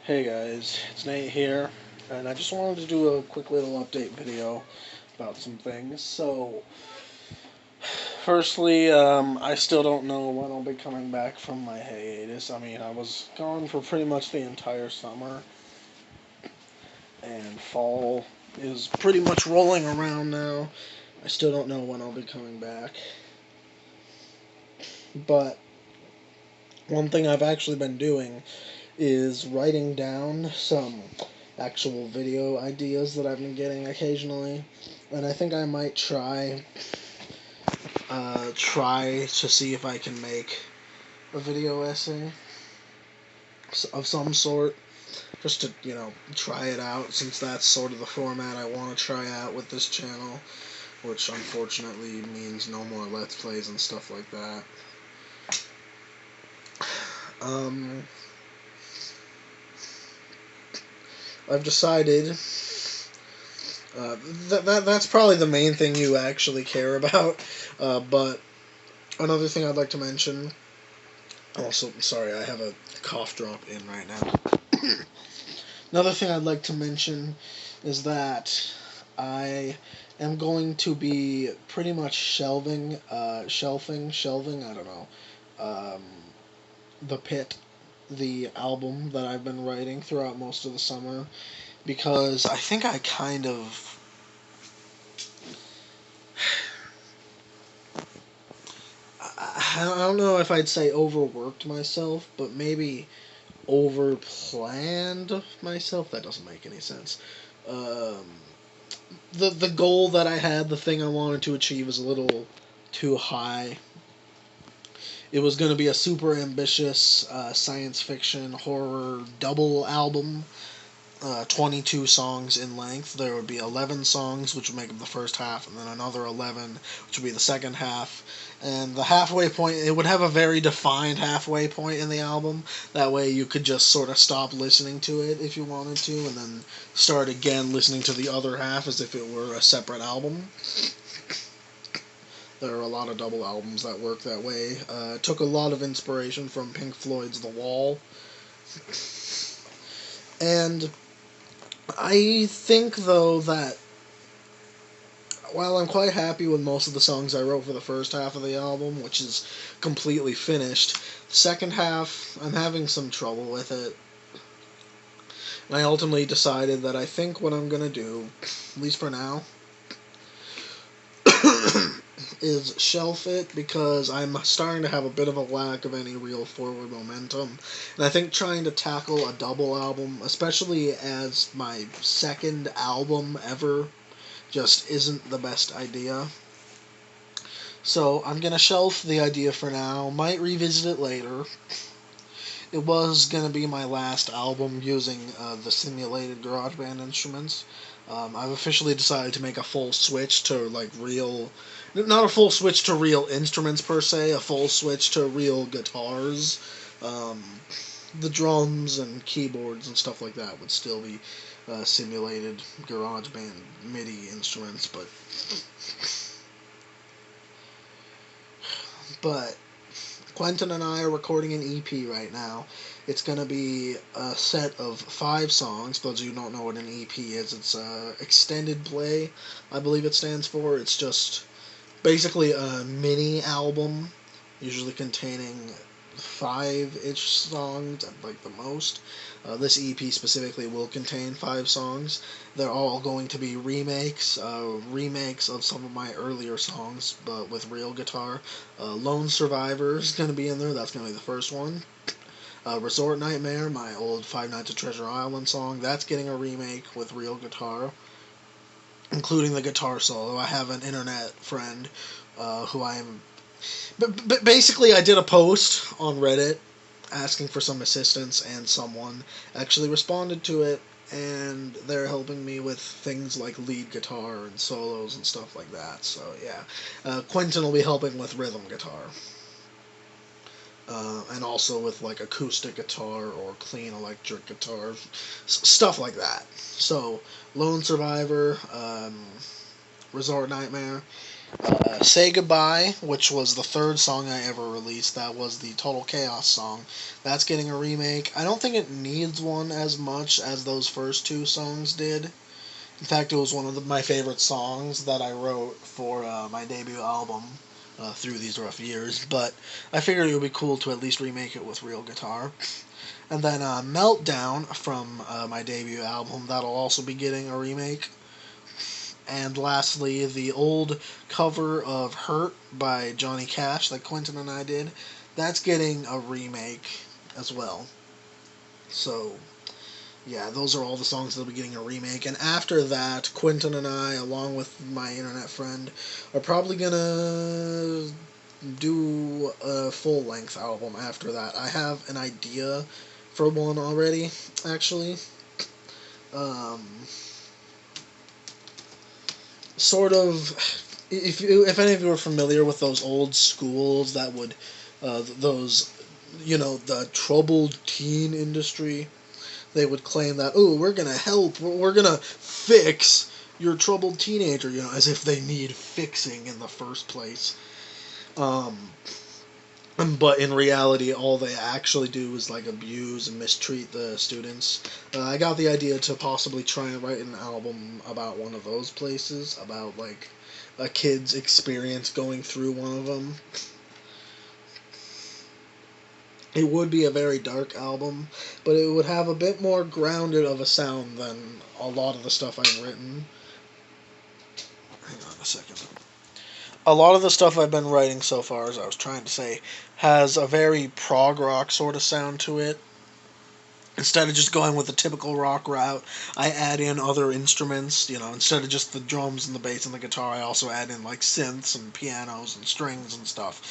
Hey guys, it's Nate here, and I just wanted to do a quick little update video about some things. Firstly, I still don't know when I'll be coming back from my hiatus. I mean, I was gone for pretty much the entire summer, and fall is pretty much rolling around now. I still don't know when I'll be coming back. But one thing I've actually been doing is writing down some actual video ideas that I've been getting occasionally, and I think I might try to see if I can make a video essay of some sort, just to try it out, since that's sort of the format I want to try out with this channel, which unfortunately means no more Let's Plays and stuff like that. Um, I've decided that's probably the main thing you actually care about. But another thing I'd like to mention. Also, sorry, I have a cough drop in right now. Another thing I'd like to mention is that I am going to be pretty much shelving. I don't know. Um, the Pit, the album that I've been writing throughout most of the summer, because I think I kind of I don't know if I'd say overworked myself, but maybe overplanned myself. That doesn't make any sense. Um, the goal that I had, the thing I wanted to achieve, was a little too high. It was going to be a super ambitious science fiction horror double album, 22 songs in length. There would be 11 songs, which would make up the first half, and then another 11, which would be the second half. And the halfway point, it would have a very defined halfway point in the album. That way you could just sort of stop listening to it if you wanted to, and then start again listening to the other half as if it were a separate album. There are a lot of double albums that work that way. Took a lot of inspiration from Pink Floyd's The Wall. And I think, though, that while I'm quite happy with most of the songs I wrote for the first half of the album, which is completely finished, the second half, I'm having some trouble with it. And I ultimately decided that I think what I'm going to do, at least for now, is shelf it, because I'm starting to have a bit of a lack of any real forward momentum. And I think trying to tackle a double album, especially as my second album ever, just isn't the best idea. So I'm going to shelf the idea for now, might revisit it later. It was going to be my last album using the simulated GarageBand instruments. I've officially decided to make a full switch to real, not a full switch to real instruments per se, a full switch to real guitars. Um, the drums and keyboards and stuff like that would still be simulated GarageBand MIDI instruments, but Quentin and I are recording an EP right now. It's going to be a set of 5 songs. For those of you who don't know what an EP is, it's extended play, I believe it stands for. It's just basically a mini album, usually containing 5-ish songs at the most. This EP specifically will contain 5 songs. They're all going to be remakes of some of my earlier songs, but with real guitar. Lone Survivor is going to be in there. That's going to be the first one. Resort Nightmare, my old Five Nights at Treasure Island song, that's getting a remake with real guitar, including the guitar solo. I have an internet friend who I am. But basically, I did a post on Reddit asking for some assistance, and someone actually responded to it, and they're helping me with things like lead guitar and solos and stuff like that. So yeah, Quentin will be helping with rhythm guitar. And also with acoustic guitar or clean electric guitar, stuff like that. So, Lone Survivor, Resort Nightmare. Say Goodbye, which was the third song I ever released. That was the Total Chaos song. That's getting a remake. I don't think it needs one as much as those first two songs did. In fact, it was one of my favorite songs that I wrote for my debut album, Through These Rough Years. But I figured it would be cool to at least remake it with real guitar. And then Meltdown from my debut album, that'll also be getting a remake. And lastly, the old cover of Hurt by Johnny Cash that Quentin and I did, that's getting a remake as well. So, yeah, those are all the songs that'll be getting a remake. And after that, Quentin and I, along with my internet friend, are probably gonna do a full length album after that. I have an idea for one already, actually. Um, Sort of, if any of you are familiar with those old schools that would, those, the troubled teen industry, they would claim that, oh, we're gonna help, we're gonna fix your troubled teenager, as if they need fixing in the first place. Um, but in reality, all they actually do is like abuse and mistreat the students. I got the idea to possibly try and write an album about one of those places, about like a kid's experience going through one of them. It would be a very dark album, but it would have a bit more grounded of a sound than a lot of the stuff I've written. Hang on a second. A lot of the stuff I've been writing so far, as I was trying to say, has a very prog rock sort of sound to it. Instead of just going with the typical rock route, I add in other instruments. Instead of just the drums and the bass and the guitar, I also add in like synths and pianos and strings and stuff.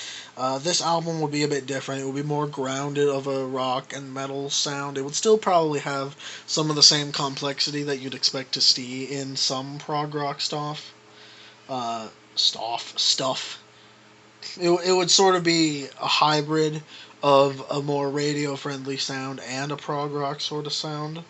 This album would be a bit different. It would be more grounded of a rock and metal sound. It would still probably have some of the same complexity that you'd expect to see in some prog rock stuff. Stuff. It would sort of be a hybrid of a more radio friendly sound and a prog rock sort of sound.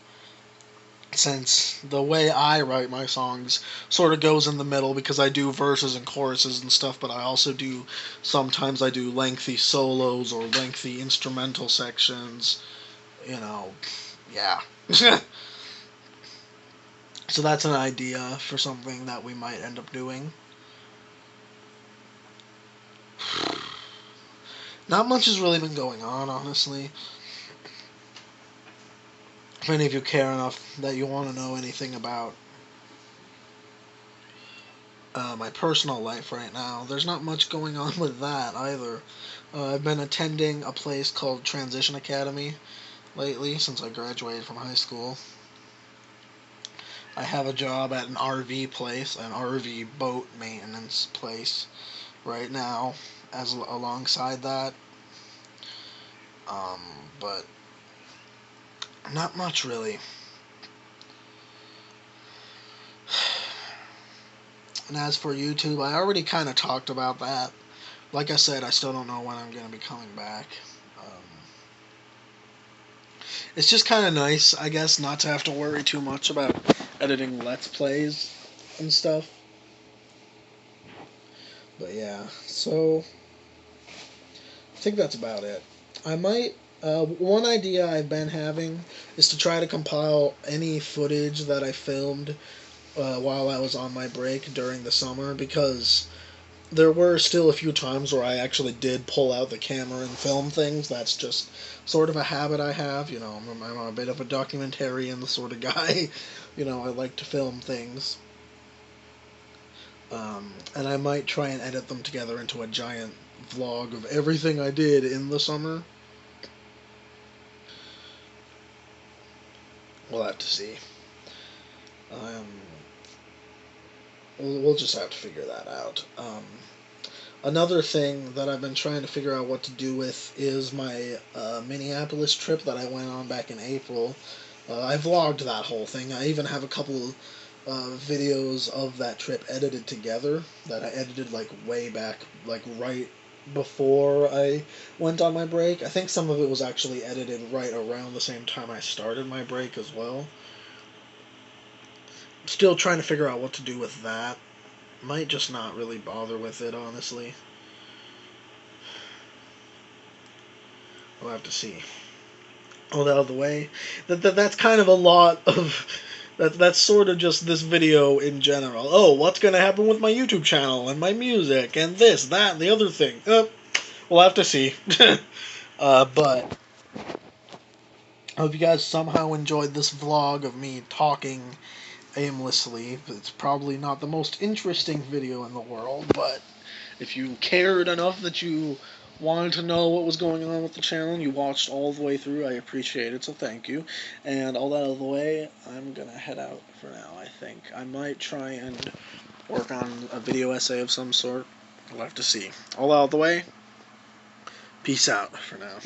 Since the way I write my songs sort of goes in the middle because I do verses and choruses and stuff, but I also do sometimes I do lengthy solos or lengthy instrumental sections. Yeah. So that's an idea for something that we might end up doing. Not much has really been going on, honestly. If any of you care enough that you want to know anything about my personal life right now, there's not much going on with that either. I've been attending a place called Transition Academy lately since I graduated from high school. I have a job at an RV place, an RV boat maintenance place right now, as alongside that. But not much really. And as for YouTube, I already kind of talked about that. Like I said, I still don't know when I'm going to be coming back. It's just kind of nice, I guess, not to have to worry too much about editing Let's Plays and stuff. But yeah, so I think that's about it. I might. One idea I've been having is to try to compile any footage that I filmed while I was on my break during the summer, because there were still a few times where I actually did pull out the camera and film things. That's just sort of a habit I have. I'm a bit of a documentarian sort of guy. I like to film things. And I might try and edit them together into a giant vlog of everything I did in the summer. We'll have to see. Um, we'll just have to figure that out. Another thing that I've been trying to figure out what to do with is my Minneapolis trip that I went on back in April. I vlogged that whole thing. I even have a couple videos of that trip edited together that I edited like way back, like right before I went on my break. I think some of it was actually edited right around the same time I started my break as well. Still trying to figure out what to do with that. Might just not really bother with it, honestly. We'll have to see. All that out of the way. That's kind of a lot of. That's sort of just this video in general. Oh, what's going to happen with my YouTube channel and my music and this, that, and the other thing? We'll have to see. But I hope you guys somehow enjoyed this vlog of me talking aimlessly. It's probably not the most interesting video in the world, but if you cared enough that you wanted to know what was going on with the channel and you watched all the way through, I appreciate it, so thank you. And all that out of the way, I'm gonna head out for now, I think. I might try and work on a video essay of some sort. We'll have to see. All out of the way, peace out for now.